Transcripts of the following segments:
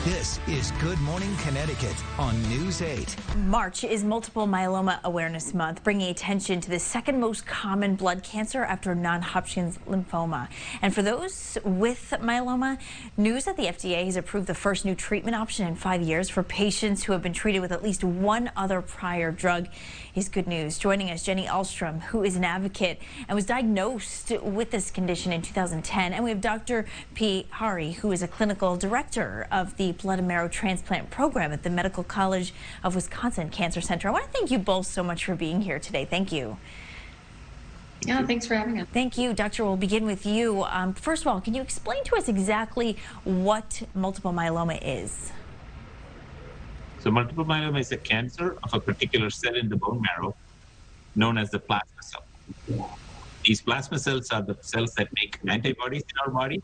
This is Good Morning Connecticut on News 8. March is Multiple Myeloma Awareness Month, bringing attention to the second most common blood cancer after non-Hodgkin's lymphoma. And for those with myeloma, news that the FDA has approved the first new treatment option in 5 years for patients who have been treated with at least one other prior drug is good news. Joining us, Jenny Ahlstrom, who is an advocate and was diagnosed with this condition in 2010. And we have Dr. P. Hari, who is a clinical director of the blood and marrow transplant program at the Medical College of Wisconsin Cancer Center. I want to thank you both so much for being here today. Thank you. Yeah, thanks for having us. Thank you. Doctor, we'll begin with you. First of all, can you explain to us exactly what multiple myeloma is? So multiple myeloma is a cancer of a particular cell in the bone marrow known as the plasma cell. These plasma cells are the cells that make antibodies in our body,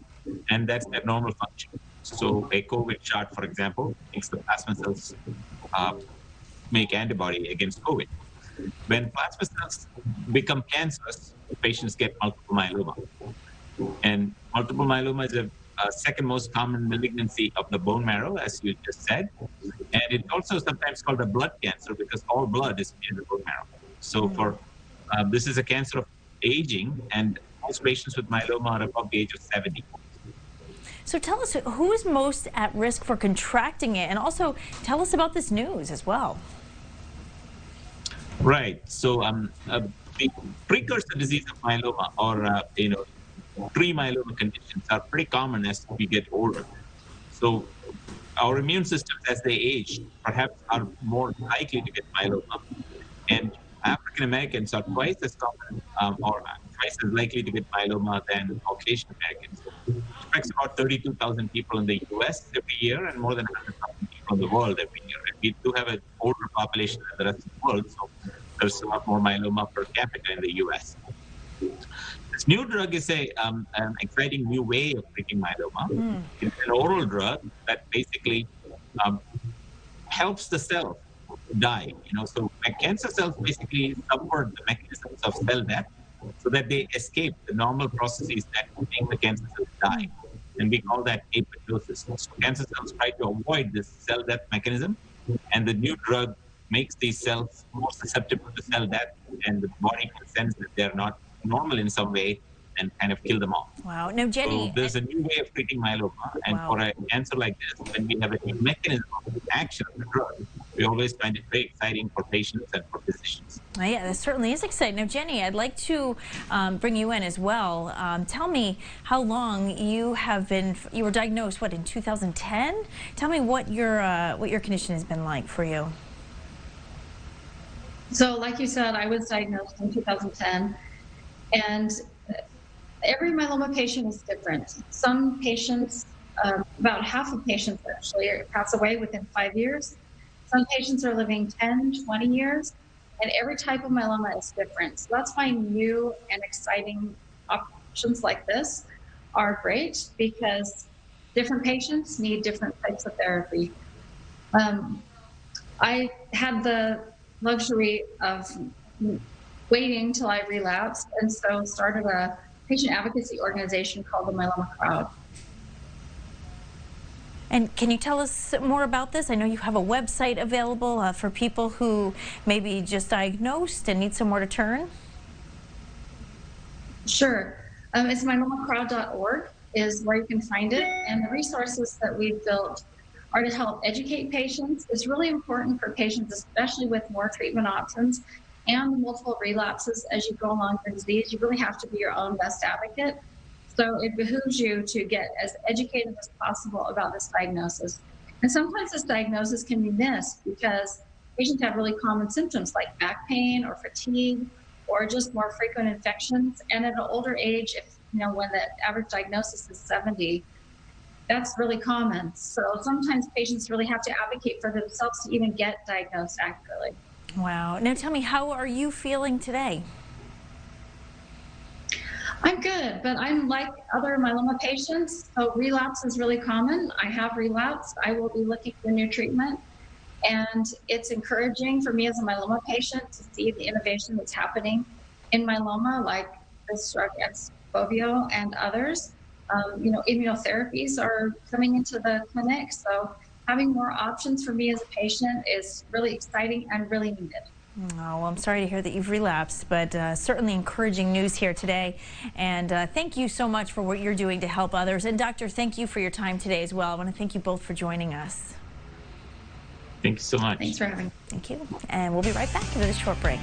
and that's their normal function. So a COVID shot, for example, makes the plasma cells make antibody against COVID. When plasma cells become cancerous, patients get multiple myeloma. And multiple myeloma is a second most common malignancy of the bone marrow, as you just said. And it's also sometimes called a blood cancer because all blood is in the bone marrow. So this is a cancer of aging, and most patients with myeloma are above the age of 70. So tell us, who is most at risk for contracting it? And also tell us about this news as well. Right. So the precursor disease of myeloma, or pre-myeloma conditions, are pretty common as we get older. So our immune systems, as they age, perhaps are more likely to get myeloma. And African Americans are twice as common or twice as likely to get myeloma than Caucasian Americans. It affects about 32,000 people in the US every year and more than 100,000 people in the world every year. And we do have an older population than the rest of the world, so there's a lot more myeloma per capita in the US. This new drug is an exciting new way of treating myeloma. It's an oral drug that basically helps the cell die. So cancer cells basically subvert the mechanisms of cell death so that they escape the normal processes that make the cancer cells die. And we call that apoptosis. So cancer cells try to avoid this cell death mechanism, and the new drug makes these cells more susceptible to cell death, and the body can sense that they're not normal in some way and kind of kill them off. Wow. Now, Jenny, so there's a new way of treating myeloma, and for a cancer like this, when we have a new mechanism of action of the drug, we always find it very exciting for patients and for physicians. Yeah, that certainly is exciting. Now, Jenny, I'd like to bring you in as well. Tell me how long you were diagnosed, what, in 2010? Tell me what your condition has been like for you. So like you said, I was diagnosed in 2010, and every myeloma patient is different. Some patients, about half of patients actually, pass away within 5 years. Some patients are living 10, 20 years, and every type of myeloma is different. So that's why new and exciting options like this are great, because different patients need different types of therapy. I had the luxury of waiting till I relapsed, and so started a patient advocacy organization called the Myeloma Crowd. And can you tell us more about this? I know you have a website available for people who may be just diagnosed and need somewhere to turn. Sure. It's myelomacrowd.org is where you can find it. And the resources that we've built are to help educate patients. It's really important for patients, especially with more treatment options and multiple relapses as you go along your disease. You really have to be your own best advocate. So it behooves you to get as educated as possible about this diagnosis. And sometimes this diagnosis can be missed because patients have really common symptoms like back pain or fatigue or just more frequent infections. And at an older age, when the average diagnosis is 70, that's really common. So sometimes patients really have to advocate for themselves to even get diagnosed accurately. Wow. Now tell me, how are you feeling today? I'm good, but I'm like other myeloma patients. So relapse is really common. I have relapsed. I will be looking for new treatment. And it's encouraging for me as a myeloma patient to see the innovation that's happening in myeloma, like this drug Xpovio and others. Immunotherapies are coming into the clinic. So having more options for me as a patient is really exciting and really needed. Oh, well, I'm sorry to hear that you've relapsed, but certainly encouraging news here today. And thank you so much for what you're doing to help others. And doctor, thank you for your time today as well. I want to thank you both for joining us. Thank you so much. Thanks for having me. Thank you. And we'll be right back after this short break.